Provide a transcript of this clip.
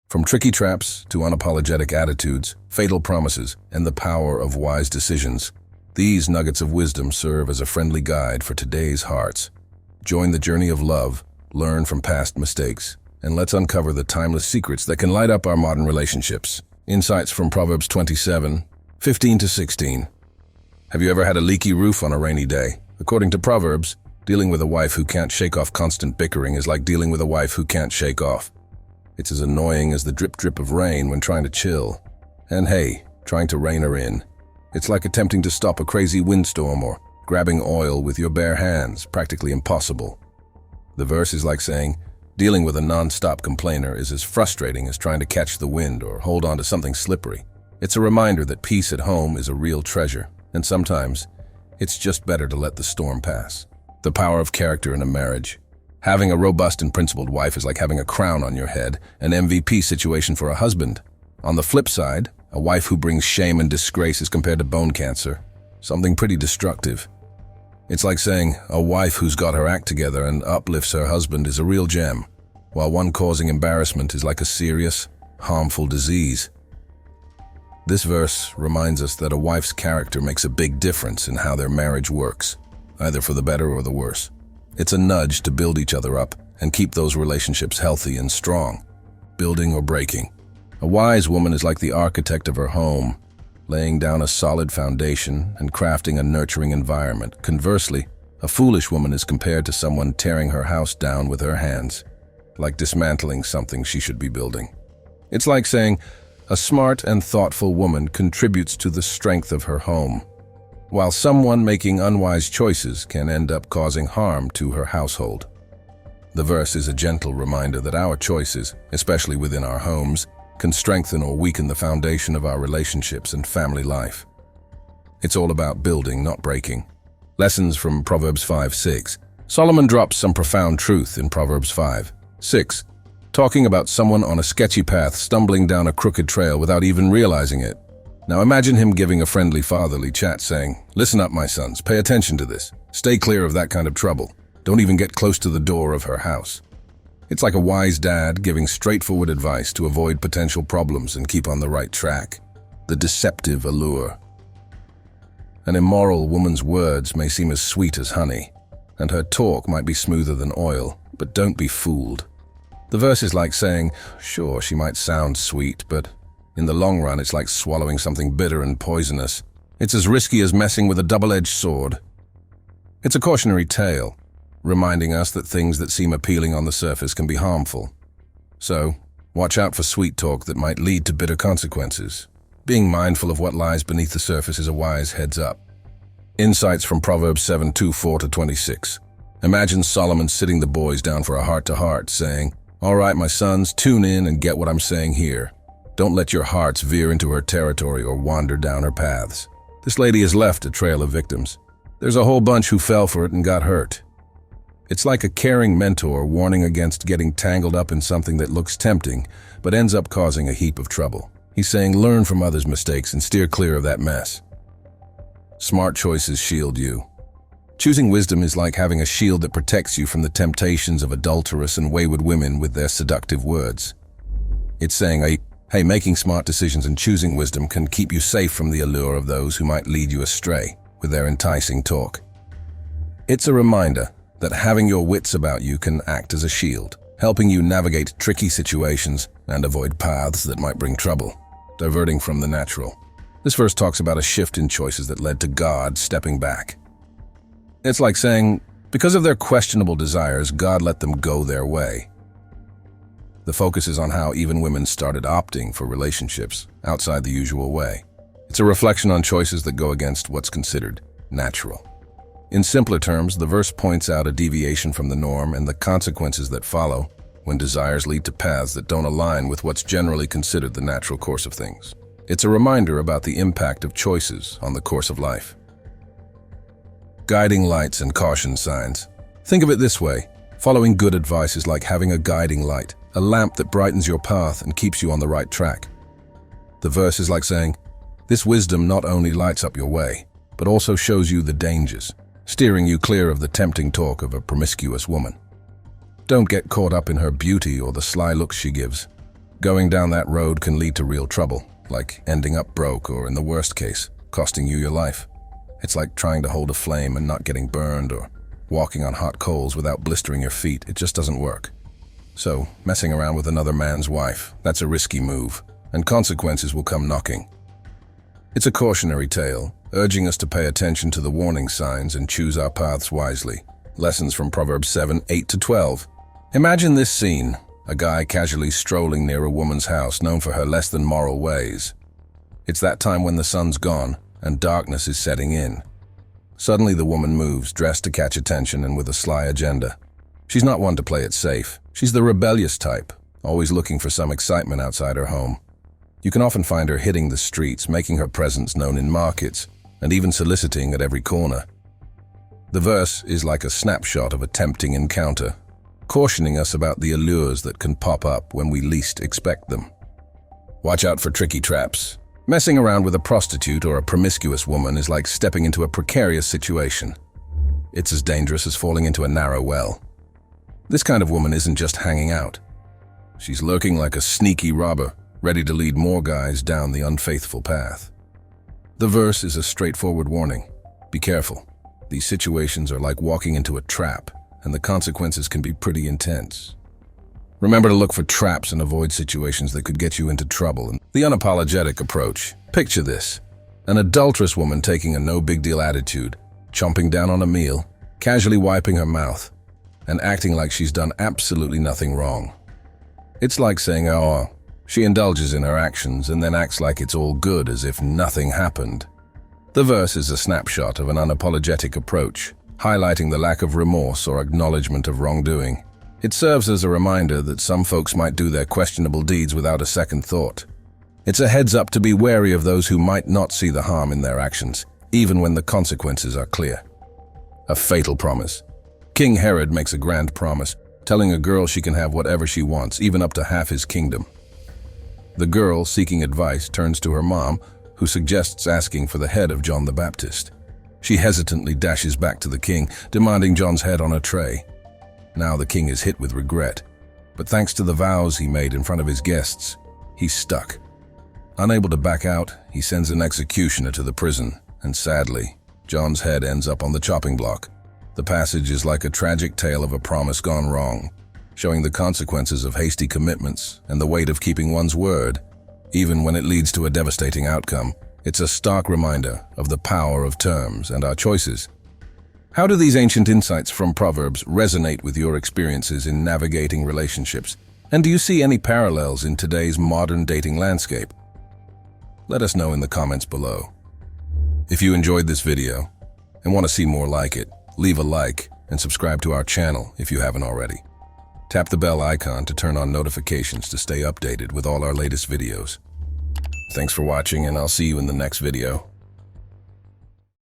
From tricky traps to unapologetic attitudes, fatal promises, and the power of wise decisions, these nuggets of wisdom serve as a friendly guide for today's hearts. Join the journey of love, learn from past mistakes, and let's uncover the timeless secrets that can light up our modern relationships. Insights from Proverbs 27:15-16. Have you ever had a leaky roof on a rainy day? According to Proverbs, dealing with a wife who can't shake off constant bickering is like dealing with a wife who can't shake off. It's as annoying as the drip-drip of rain when trying to chill. And hey, trying to rein her in. It's like attempting to stop a crazy windstorm or grabbing oil with your bare hands, practically impossible. The verse is like saying, dealing with a non-stop complainer is as frustrating as trying to catch the wind or hold on to something slippery. It's a reminder that peace at home is a real treasure, and sometimes it's just better to let the storm pass. The power of character in a marriage. Having a robust and principled wife is like having a crown on your head, an MVP situation for a husband. On the flip side, a wife who brings shame and disgrace is compared to bone cancer, something pretty destructive. It's like saying a wife who's got her act together and uplifts her husband is a real gem, while one causing embarrassment is like a serious, harmful disease. This verse reminds us that a wife's character makes a big difference in how their marriage works, either for the better or the worse. It's a nudge to build each other up and keep those relationships healthy and strong, building or breaking. A wise woman is like the architect of her home, laying down a solid foundation and crafting a nurturing environment. Conversely, a foolish woman is compared to someone tearing her house down with her hands, like dismantling something she should be building. It's like saying, a smart and thoughtful woman contributes to the strength of her home, while someone making unwise choices can end up causing harm to her household. The verse is a gentle reminder that our choices, especially within our homes, can strengthen or weaken the foundation of our relationships and family life. It's all about building, not breaking. Lessons from Proverbs 5:6. Solomon drops some profound truth in Proverbs 5:6, talking about someone on a sketchy path stumbling down a crooked trail without even realizing it. Now imagine him giving a friendly fatherly chat saying, "Listen up, my sons, pay attention to this. Stay clear of that kind of trouble. Don't even get close to the door of her house." It's like a wise dad giving straightforward advice to avoid potential problems and keep on the right track. The deceptive allure. An immoral woman's words may seem as sweet as honey, and her talk might be smoother than oil, but don't be fooled. The verse is like saying, sure, she might sound sweet, but in the long run it's like swallowing something bitter and poisonous. It's as risky as messing with a double-edged sword. It's a cautionary tale, reminding us that things that seem appealing on the surface can be harmful. So, watch out for sweet talk that might lead to bitter consequences. Being mindful of what lies beneath the surface is a wise heads-up. Insights from Proverbs 7:24-26. Imagine Solomon sitting the boys down for a heart-to-heart, saying, "All right, my sons, tune in and get what I'm saying here. Don't let your hearts veer into her territory or wander down her paths. This lady has left a trail of victims. There's a whole bunch who fell for it and got hurt." It's like a caring mentor warning against getting tangled up in something that looks tempting, but ends up causing a heap of trouble. He's saying learn from others' mistakes and steer clear of that mess. Smart choices shield you. Choosing wisdom is like having a shield that protects you from the temptations of adulterous and wayward women with their seductive words. It's saying, hey, making smart decisions and choosing wisdom can keep you safe from the allure of those who might lead you astray with their enticing talk. It's a reminder that having your wits about you can act as a shield, helping you navigate tricky situations and avoid paths that might bring trouble, diverting from the natural. This verse talks about a shift in choices that led to God stepping back. It's like saying, because of their questionable desires, God let them go their way. The focus is on how even women started opting for relationships outside the usual way. It's a reflection on choices that go against what's considered natural. In simpler terms, the verse points out a deviation from the norm and the consequences that follow when desires lead to paths that don't align with what's generally considered the natural course of things. It's a reminder about the impact of choices on the course of life. Guiding lights and caution signs. Think of it this way. Following good advice is like having a guiding light, a lamp that brightens your path and keeps you on the right track. The verse is like saying, this wisdom not only lights up your way, but also shows you the dangers, steering you clear of the tempting talk of a promiscuous woman. Don't get caught up in her beauty or the sly looks she gives. Going down that road can lead to real trouble, like ending up broke or, in the worst case, costing you your life. It's like trying to hold a flame and not getting burned, or walking on hot coals without blistering your feet. It just doesn't work. So, messing around with another man's wife, that's a risky move, and consequences will come knocking. It's a cautionary tale, urging us to pay attention to the warning signs and choose our paths wisely. Lessons from Proverbs 7, 8-12. Imagine this scene, a guy casually strolling near a woman's house known for her less than moral ways. It's that time when the sun's gone and darkness is setting in. Suddenly the woman moves, dressed to catch attention and with a sly agenda. She's not one to play it safe. She's the rebellious type, always looking for some excitement outside her home. You can often find her hitting the streets, making her presence known in markets, and even soliciting at every corner. The verse is like a snapshot of a tempting encounter, cautioning us about the allures that can pop up when we least expect them. Watch out for tricky traps. Messing around with a prostitute or a promiscuous woman is like stepping into a precarious situation. It's as dangerous as falling into a narrow well. This kind of woman isn't just hanging out. She's lurking like a sneaky robber, ready to lead more guys down the unfaithful path. The verse is a straightforward warning. Be careful. These situations are like walking into a trap, and the consequences can be pretty intense. Remember to look for traps and avoid situations that could get you into trouble. The unapologetic approach. Picture this: an adulterous woman taking a no-big-deal attitude, chomping down on a meal, casually wiping her mouth, and acting like she's done absolutely nothing wrong. It's like saying, oh, she indulges in her actions and then acts like it's all good as if nothing happened. The verse is a snapshot of an unapologetic approach, highlighting the lack of remorse or acknowledgement of wrongdoing. It serves as a reminder that some folks might do their questionable deeds without a second thought. It's a heads up to be wary of those who might not see the harm in their actions, even when the consequences are clear. A fatal promise. King Herod makes a grand promise, telling a girl she can have whatever she wants, even up to half his kingdom. The girl, seeking advice, turns to her mom, who suggests asking for the head of John the Baptist. She hesitantly dashes back to the king, demanding John's head on a tray. Now the king is hit with regret, but thanks to the vows he made in front of his guests, he's stuck. Unable to back out, he sends an executioner to the prison, and sadly, John's head ends up on the chopping block. The passage is like a tragic tale of a promise gone wrong, showing the consequences of hasty commitments and the weight of keeping one's word, even when it leads to a devastating outcome. It's a stark reminder of the power of terms and our choices. How do these ancient insights from Proverbs resonate with your experiences in navigating relationships? And do you see any parallels in today's modern dating landscape? Let us know in the comments below. If you enjoyed this video and want to see more like it, leave a like and subscribe to our channel if you haven't already. Tap the bell icon to turn on notifications to stay updated with all our latest videos. Thanks for watching, and I'll see you in the next video.